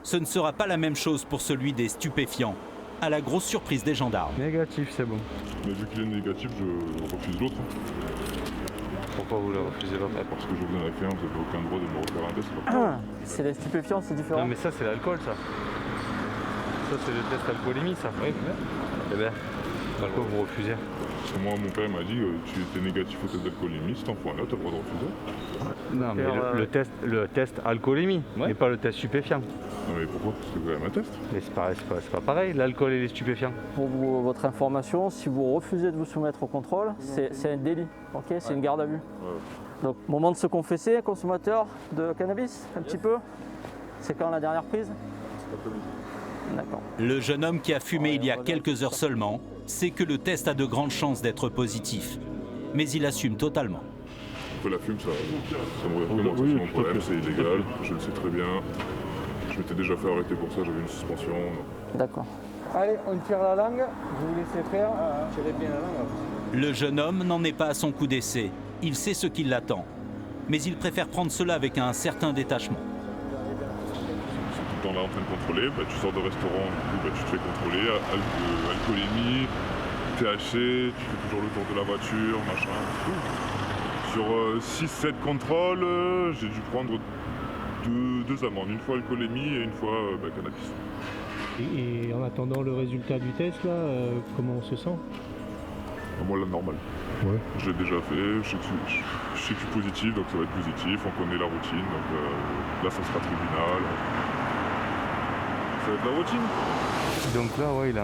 ce ne sera pas la même chose pour celui des stupéfiants, à la grosse surprise des gendarmes. Négatif, c'est bon. Mais vu qu'il est négatif, je refuse l'autre. Pourquoi vous le refusez l'autre? Parce que je vous en ai fait un, vous n'avez aucun droit de me refaire un test. C'est les stupéfiants, c'est différent. Non mais ça c'est l'alcool ça. Ça c'est le test alcoolémie ça. Oui. Eh bien, pourquoi vous refusez? Parce que moi mon père m'a dit tu étais négatif au test d'alcoolémie, si t'en fais un là, t'as le droit de refuser. Non mais le test alcoolémie, mais pas le test stupéfiant. Non mais pourquoi? Parce que c'est quand même un test. Mais c'est pas pareil, l'alcool et les stupéfiants. Pour votre information, si vous refusez de vous soumettre au contrôle, c'est un délit, ok? C'est une garde à vue. Ouais. Donc, moment de se confesser, consommateur de cannabis, un petit peu? C'est quand la dernière prise? D'accord. Le jeune homme qui a fumé il y a quelques heures seulement sait que le test a de grandes chances d'être positif. Mais il assume totalement. Après la fume, ça me représente mon problème, c'est illégal, je le sais très bien. Je m'étais déjà fait arrêter pour ça, j'avais une suspension. D'accord. Allez, on tire la langue, vous vous laissez faire, tirez bien la langue. Le jeune homme n'en est pas à son coup d'essai. Il sait ce qui l'attend. Mais il préfère prendre cela avec un certain détachement. Tout le temps là en train de contrôler, tu sors de restaurant, du coup, tu te fais contrôler, alcoolémie, THC, tu fais toujours le tour de la voiture, machin. Sur 6-7 contrôles, j'ai dû prendre deux amendes, une fois alcoolémie et une fois cannabis. Et en attendant le résultat du test, là, comment on se sent? Moi, la normale. Ouais. Je l'ai déjà fait, je sais que je suis positif, donc ça va être positif, on connaît la routine, donc là ça sera tribunal. Ça va être la routine. Donc là, ouais, il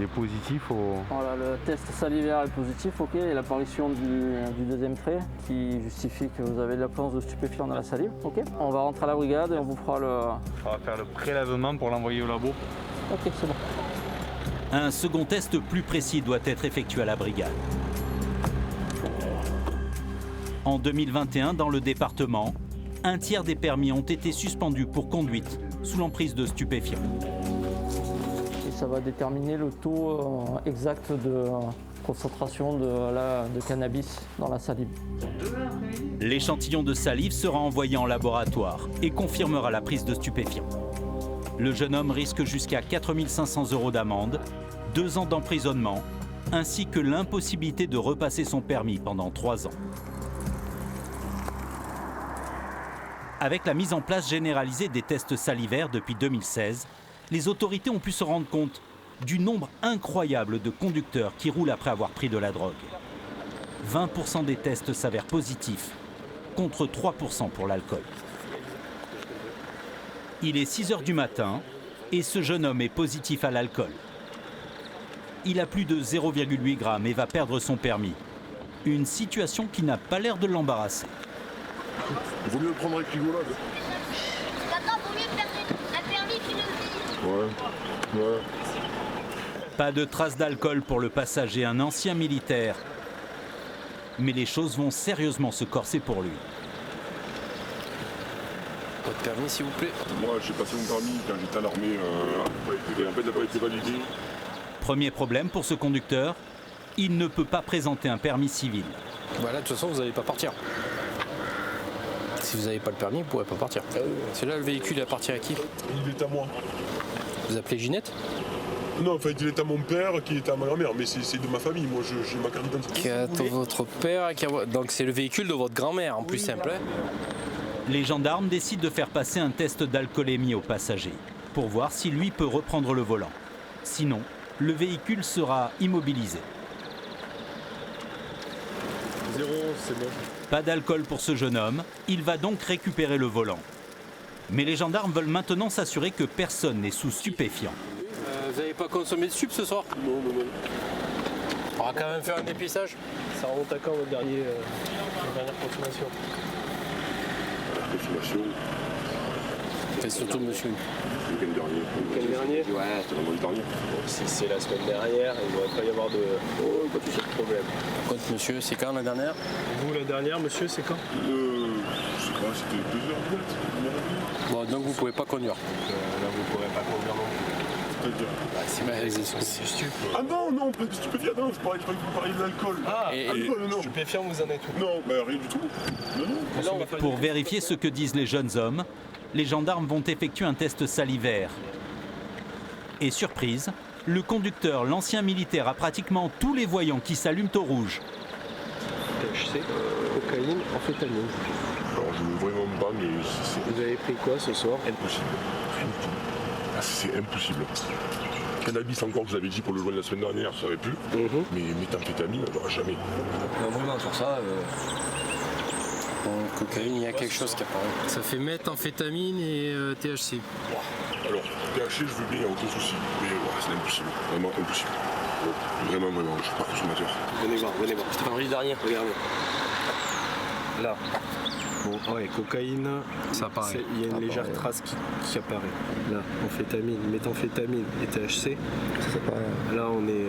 est positif Voilà, le test salivaire est positif, ok, et l'apparition du deuxième trait qui justifie que vous avez de l'absence de stupéfiants dans la salive, ok. On va rentrer à la brigade et on vous fera le... On va faire le prélèvement pour l'envoyer au labo. Ok, c'est bon. Un second test plus précis doit être effectué à la brigade. En 2021, dans le département, un tiers des permis ont été suspendus pour conduite sous l'emprise de stupéfiants. Et ça va déterminer le taux exact de concentration de cannabis dans la salive. L'échantillon de salive sera envoyé en laboratoire et confirmera la prise de stupéfiants. Le jeune homme risque jusqu'à 4 500 € d'amende, 2 ans d'emprisonnement, ainsi que l'impossibilité de repasser son permis pendant 3 ans. Avec la mise en place généralisée des tests salivaires depuis 2016, les autorités ont pu se rendre compte du nombre incroyable de conducteurs qui roulent après avoir pris de la drogue. 20% des tests s'avèrent positifs, contre 3% pour l'alcool. Il est 6 h du matin et ce jeune homme est positif à l'alcool. Il a plus de 0,8 grammes et va perdre son permis. Une situation qui n'a pas l'air de l'embarrasser. Il vaut mieux le prendre avec rigolade. D'accord, vaut mieux perdre un permis qu'une vie. Ouais. Pas de traces d'alcool pour le passager, un ancien militaire. Mais les choses vont sérieusement se corser pour lui. Votre permis, s'il vous plaît. Moi, j'ai passé mon permis quand j'étais à l'armée. Et en fait, il n'a pas été validé. Premier problème pour ce conducteur, il ne peut pas présenter un permis civil. Bah là, de toute façon, vous n'allez pas partir. Si vous n'avez pas le permis, vous ne pourrez pas partir. C'est là le véhicule, il appartient à qui? Il est à moi. Vous appelez Ginette? Non, en fait, il est à mon père, qui est à ma grand-mère, mais c'est de ma famille. Moi, j'ai ma carte d'identité. Qui est à votre père, donc c'est le véhicule de votre grand-mère, en plus simple. Hein. Les gendarmes décident de faire passer un test d'alcoolémie au passager pour voir si lui peut reprendre le volant. Sinon, le véhicule sera immobilisé. 0, c'est bon. Pas d'alcool pour ce jeune homme, il va donc récupérer le volant. Mais les gendarmes veulent maintenant s'assurer que personne n'est sous stupéfiant. Vous n'avez pas consommé de sup ce soir? Non. On va quand même faire un dépistage. Ça remonte à quand votre dernière consommation? Consommation. C'est surtout monsieur. Le week-end dernier. Le week-end dernier? Ouais, c'était vendredi dernier. Bon, si c'est la semaine dernière, il ne devrait pas y avoir pas de problème. Par contre, monsieur, c'est quand la dernière? Vous, la dernière, monsieur, c'est quand? Je sais pas, c'était 2h du mat. Bon, donc vous pouvez pas conduire. Là, vous ne pourrez pas conduire non plus. C'est stupide. Ah non, pas de stupéfiant, non, je parlais de l'alcool. Ah, non. Stupéfiant, vous en êtes où? Non, rien du tout. Non. Pour vérifier ce que disent les jeunes hommes, les gendarmes vont effectuer un test salivaire. Et surprise, le conducteur, l'ancien militaire, a pratiquement tous les voyants qui s'allument au rouge. THC, cocaïne, amphétamine. Alors je ne veux vraiment pas, mais Vous avez pris quoi ce soir? Impossible. C'est impossible. Cannabis encore, vous avez dit pour le joint de la semaine dernière, ça aurait pu. Mais méthamphétamine, jamais. Vraiment sur ça, en cocaïne, il y a quelque chose qui apparaît. Ça fait méthamphétamine et THC. Alors, THC, je veux bien, il n'y a aucun souci. Mais c'est impossible. Vraiment impossible. Vraiment, je ne suis pas consommateur. Venez voir. C'était vendredi dernier. Regardez. Là. Bon, ouais, cocaïne, ça apparaît. Il y a une légère trace qui apparaît. Là, amphétamine, méthamphétamine et THC. Là, on est.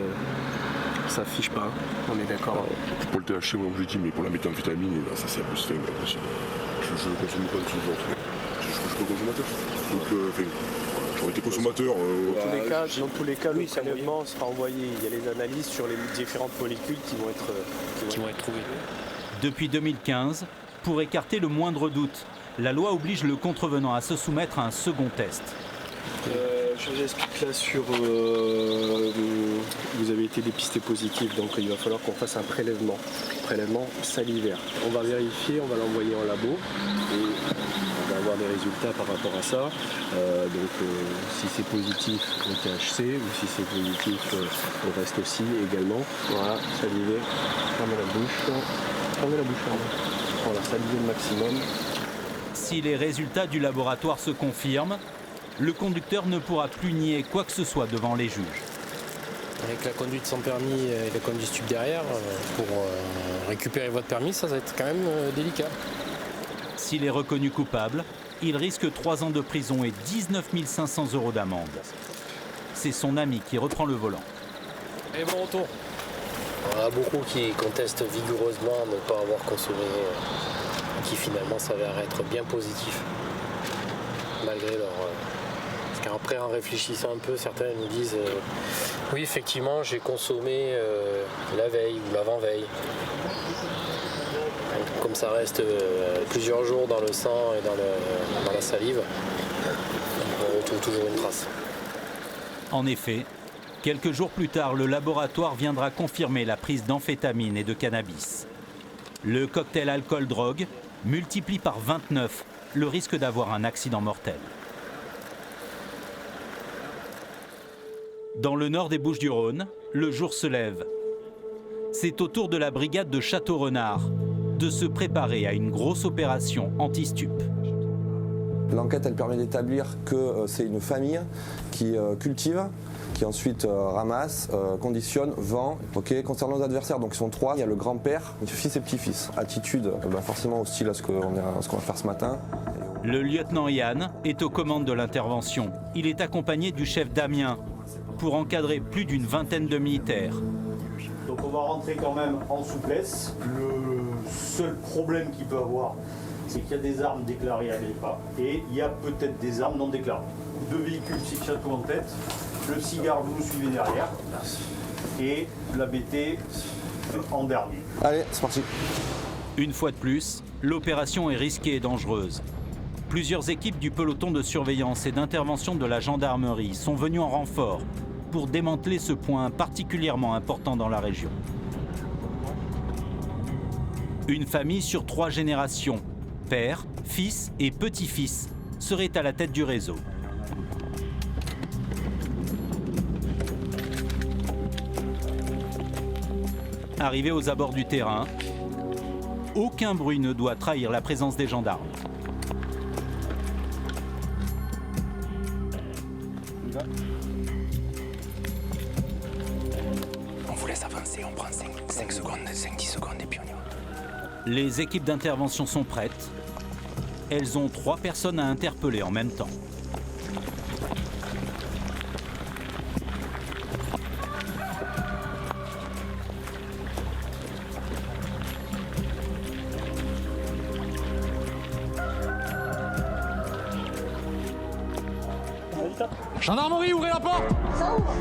Ça affiche pas, on est d'accord. Pour le THC, moi je l'ai dit, mais pour la méthamphétamine, ça c'est impossible. Je ne consomme pas de ce genre. Je suis pas consommateur. Donc, j'aurais été consommateur. Dans tous les cas, le prélèvement sera envoyé. Il y a les analyses sur les différentes molécules qui vont être trouvées. Depuis 2015, pour écarter le moindre doute, la loi oblige le contrevenant à se soumettre à un second test. Je vous explique là sur... vous avez été dépisté positif, donc il va falloir qu'on fasse un prélèvement salivaire. On va vérifier, on va l'envoyer en labo et on va avoir des résultats par rapport à ça. Si c'est positif au THC ou si c'est positif au reste aussi également. Voilà, saliver, fermez la bouche. Voilà, saliver le maximum. Si les résultats du laboratoire se confirment, le conducteur ne pourra plus nier quoi que ce soit devant les juges. Avec la conduite sans permis et la conduite stup derrière, pour récupérer votre permis, ça va être quand même délicat. S'il est reconnu coupable, il risque 3 ans de prison et 19 500 € d'amende. C'est son ami qui reprend le volant. Et bon retour. On a beaucoup qui contestent vigoureusement ne pas avoir consommé, qui finalement s'avère être bien positif, malgré leur... Parce qu'après, en réfléchissant un peu, certains nous disent oui, effectivement, j'ai consommé la veille ou l'avant-veille. Comme ça reste plusieurs jours dans le sang et dans la salive, on retrouve toujours une trace. En effet, quelques jours plus tard, le laboratoire viendra confirmer la prise d'amphétamine et de cannabis. Le cocktail alcool-drogue multiplie par 29 le risque d'avoir un accident mortel. Dans le nord des Bouches-du-Rhône, le jour se lève. C'est au tour de la brigade de Château-Renard de se préparer à une grosse opération anti-stup. L'enquête, elle permet d'établir que c'est une famille qui cultive, qui ensuite ramasse, conditionne, vend. Concernant les adversaires, donc ils sont 3. Il y a le grand-père, fils et petit-fils. Attitude forcément hostile à ce qu'on va faire ce matin. Le lieutenant Yann est aux commandes de l'intervention. Il est accompagné du chef Damien pour encadrer plus d'une vingtaine de militaires. Donc on va rentrer quand même en souplesse. Le seul problème qu'il peut avoir, c'est qu'il y a des armes déclarées à l'EPA et il y a peut-être des armes non déclarées. 2 véhicules, 6 châteaux en tête, le cigare, vous nous suivez derrière, et la BT en dernier. Allez, c'est parti. Une fois de plus, L'opération est risquée et dangereuse. Plusieurs équipes du peloton de surveillance et d'intervention de la gendarmerie sont venues en renfort pour démanteler ce point particulièrement important dans la région. Une famille sur 3 générations, père, fils et petit-fils, serait à la tête du réseau. Arrivé aux abords du terrain, aucun bruit ne doit trahir la présence des gendarmes. On vous laisse avancer, on prend 5 secondes, 5-10 secondes et puis on y va. Les équipes d'intervention sont prêtes. Elles ont 3 personnes à interpeller en même temps. Gendarmerie, ouvrez la porte! Ça ouvre!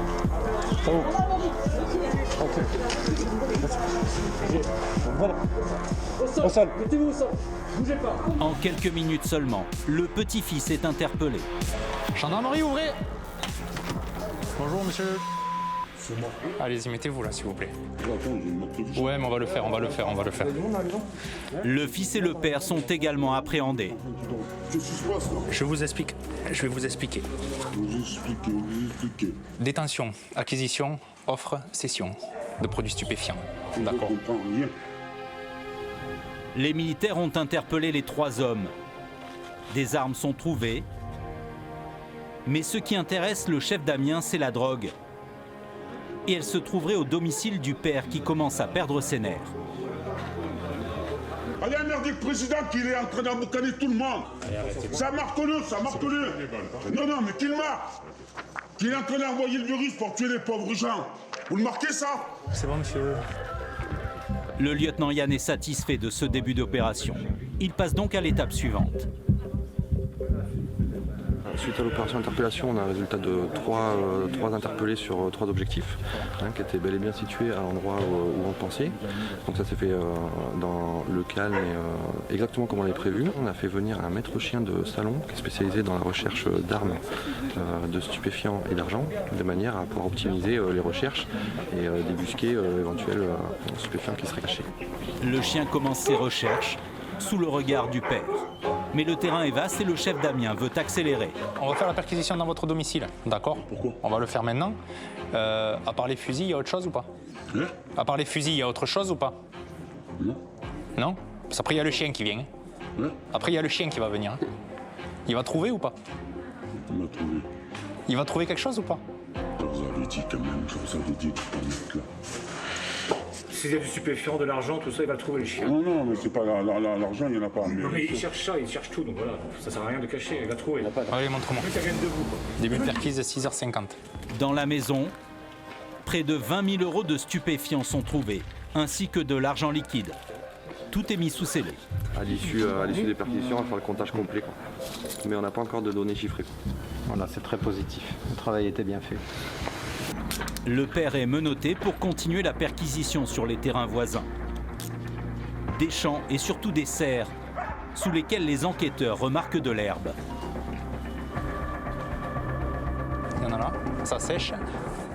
Ça ouvre! Ok. Voilà. Au sol! Mettez-vous au sol! Bougez pas! En quelques minutes seulement, le petit-fils est interpellé. Gendarmerie, ouvrez! Bonjour, monsieur. Allez-y, mettez-vous là, s'il vous plaît. Ouais, mais on va le faire. Le fils et le père sont également appréhendés. Je vous explique. Je vais vous expliquer. Détention, acquisition, offre, cession de produits stupéfiants. D'accord. Les militaires ont interpellé les 3 hommes. Des armes sont trouvées. Mais ce qui intéresse le chef d'Amiens, c'est la drogue. Et elle se trouverait au domicile du père qui commence à perdre ses nerfs. Allez, un merdique président qui est en train d'emboucaner tout le monde. Ça m'a reconnu. Non, mais qu'il marque. Qu'il est en train d'envoyer le virus pour tuer les pauvres gens. Vous le marquez, ça? C'est bon, monsieur. Le lieutenant Yann est satisfait de ce début d'opération. Il passe donc à l'étape suivante. Suite à l'opération d'interpellation, on a un résultat de 3 interpellés sur 3 objectifs, qui étaient bel et bien situés à l'endroit où on pensait. Donc ça s'est fait dans le calme et exactement comme on l'avait prévu. On a fait venir un maître chien de salon qui est spécialisé dans la recherche d'armes, de stupéfiants et d'argent, de manière à pouvoir optimiser les recherches et débusquer éventuels stupéfiants qui seraient cachés. Le chien commence ses recherches sous le regard du père. Mais le terrain est vaste et le chef d'Amiens veut accélérer. On va faire la perquisition dans votre domicile, d'accord? Pourquoi? On va le faire maintenant. À part les fusils, il y a autre chose ou pas? À part les fusils, il y a autre chose ou pas? Non. Non? Parce qu'après, il y a le chien qui vient. Après, il y a le chien qui va venir. Il va trouver ou pas? Il va trouver. Il va trouver quelque chose ou pas? Je vous avais dit quand même, de pas mettre là. S'il y a du stupéfiant, de l'argent, tout ça, il va le trouver le chien. Non, mais c'est pas l'argent, il n'y en a pas. Non, mais il cherche ça, il cherche tout, donc voilà, ça sert à rien de cacher, il va trouver. Allez, montre-moi. Début de perquise, 6h50. Dans la maison, près de 20 000 € de stupéfiants sont trouvés, ainsi que de l'argent liquide. Tout est mis sous scellé. À l'issue des perquisitions, on va faire le comptage complet. Mais on n'a pas encore de données chiffrées. Voilà, c'est très positif. Le travail était bien fait. Le père est menotté pour continuer la perquisition sur les terrains voisins. Des champs et surtout des serres, sous lesquels les enquêteurs remarquent de l'herbe. Il y en a là, ça sèche.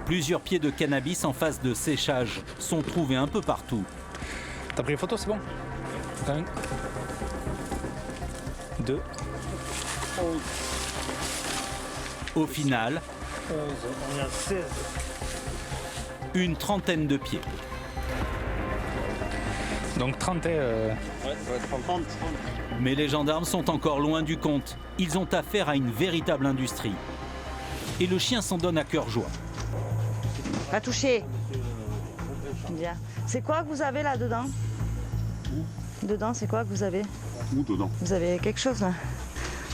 Plusieurs pieds de cannabis en phase de séchage sont trouvés un peu partout. T'as pris les photos, c'est bon? 1, 2. Au final, On est à 16. une trentaine de pieds. Donc 30 Mais les gendarmes sont encore loin du compte. Ils ont affaire à une véritable industrie. Et le chien s'en donne à cœur joie. Pas touché. Bien. C'est quoi que vous avez là-dedans? Dedans, c'est quoi que vous avez? Où dedans? Vous avez quelque chose là?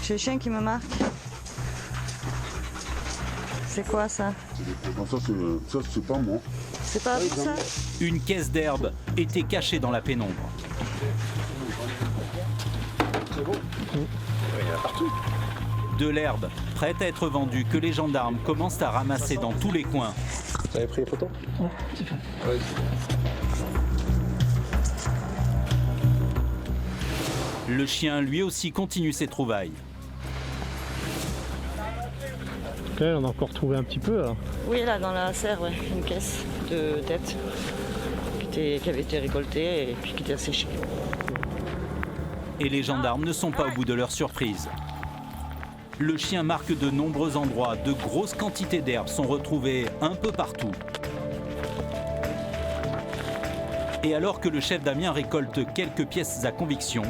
J'ai le chien qui me marque. C'est quoi ça? Ça, c'est pas moi. C'est pas vous ça? Une caisse d'herbe était cachée dans la pénombre. C'est bon? Il y en a partout. De l'herbe prête à être vendue que les gendarmes commencent à ramasser dans tous les coins. Vous avez pris les photos? Le chien, lui aussi, continue ses trouvailles. Là, on a encore trouvé un petit peu là. Oui, là dans la serre, ouais, une caisse de tête qui avait été récoltée et puis qui était asséchée. Et les gendarmes ne sont pas au bout de leur surprise. Le chien marque de nombreux endroits, de grosses quantités d'herbes sont retrouvées un peu partout. Et alors que le chef d'Amiens récolte quelques pièces à conviction,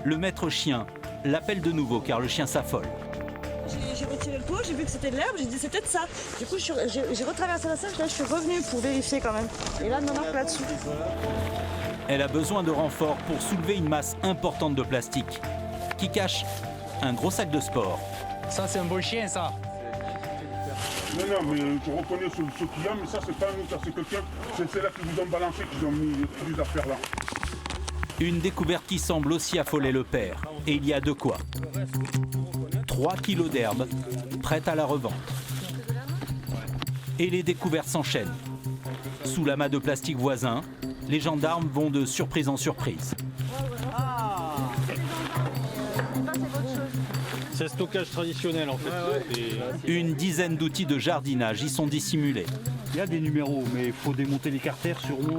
le maître chien l'appelle de nouveau car le chien s'affole. J'ai retiré le pot, j'ai vu que c'était de l'herbe, j'ai dit c'est peut-être ça. Du coup j'ai retraversé la serre, là je suis revenue pour vérifier quand même. Et là non, là-dessous. Elle a besoin de renforts pour soulever une masse importante de plastique qui cache un gros sac de sport. Ça c'est un beau chien ça. Non, mais je reconnais ce qu'il y a, mais ça c'est pas nous, ça c'est quelqu'un, c'est là qui vous ont balancé, qui ont mis toutes les affaires là. Une découverte qui semble aussi affoler le père. Et il y a de quoi. 3 kilos d'herbe, prête à la revente. Et les découvertes s'enchaînent. Sous l'amas de plastique voisin, les gendarmes vont de surprise en surprise. C'est un stockage traditionnel en fait. Une dizaine d'outils de jardinage y sont dissimulés. Il y a des numéros, mais il faut démonter les carters sûrement.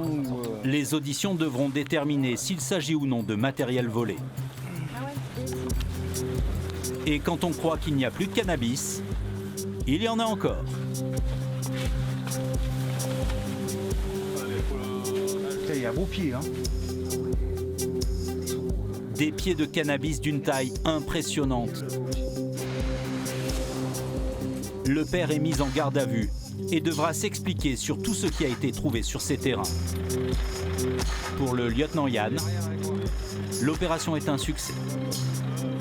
Les auditions devront déterminer s'il s'agit ou non de matériel volé. Et quand on croit qu'il n'y a plus de cannabis, il y en a encore. Il y a beau pied, hein. Des pieds de cannabis d'une taille impressionnante. Le père est mis en garde à vue et devra s'expliquer sur tout ce qui a été trouvé sur ces terrains. Pour le lieutenant Yann, l'opération est un succès.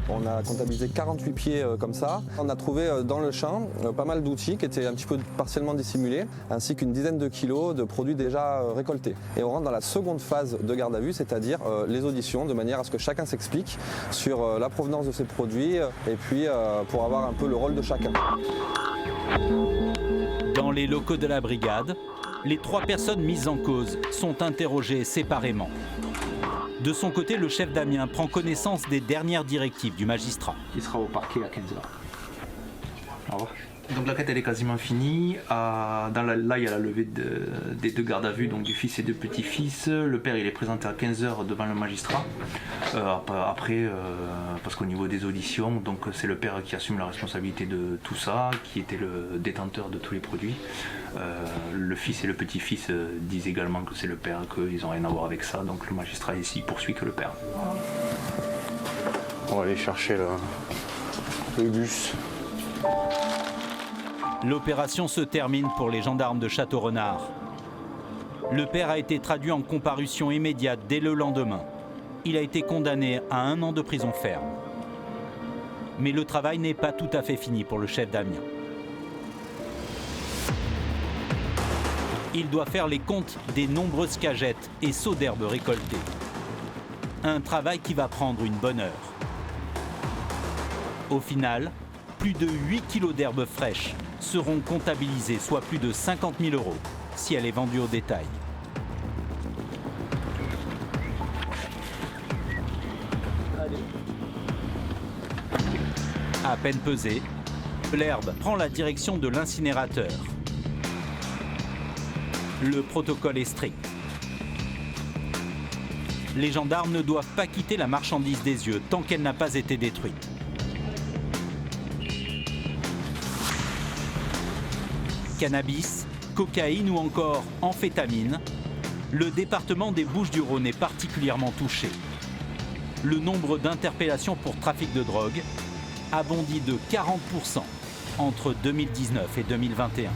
On a comptabilisé 48 pieds comme ça. On a trouvé dans le champ pas mal d'outils qui étaient un petit peu partiellement dissimulés, ainsi qu'une dizaine de kilos de produits déjà récoltés. Et on rentre dans la seconde phase de garde à vue, c'est-à-dire les auditions, de manière à ce que chacun s'explique sur la provenance de ces produits et puis pour avoir un peu le rôle de chacun. Dans les locaux de la brigade, les 3 personnes mises en cause sont interrogées séparément. De son côté, le chef d'Amiens prend connaissance des dernières directives du magistrat. Il sera au parquet à 15h. Au revoir. Donc l'enquête elle est quasiment finie. Là il y a la levée des 2 gardes à vue, donc du fils et du petit-fils. Le père il est présenté à 15h devant le magistrat. Après, parce qu'au niveau des auditions, donc c'est le père qui assume la responsabilité de tout ça, qui était le détenteur de tous les produits. Le fils et le petit-fils disent également que c'est le père, qu'ils n'ont rien à voir avec ça. Donc le magistrat ici poursuit que le père. On va aller chercher le bus. L'opération se termine pour les gendarmes de Château-Renard. Le père a été traduit en comparution immédiate dès le lendemain. Il a été condamné à 1 an de prison ferme. Mais le travail n'est pas tout à fait fini pour le chef d'Amiens. Il doit faire les comptes des nombreuses cagettes et seaux d'herbe récoltés. Un travail qui va prendre une bonne heure. Au final, plus de 8 kilos d'herbe fraîche seront comptabilisés, soit plus de 50 000 € si elle est vendue au détail. À peine pesée, l'herbe prend la direction de l'incinérateur. Le protocole est strict. Les gendarmes ne doivent pas quitter la marchandise des yeux tant qu'elle n'a pas été détruite. Cannabis, cocaïne ou encore amphétamine, le département des Bouches-du-Rhône est particulièrement touché. Le nombre d'interpellations pour trafic de drogue a bondi de 40% entre 2019 et 2021.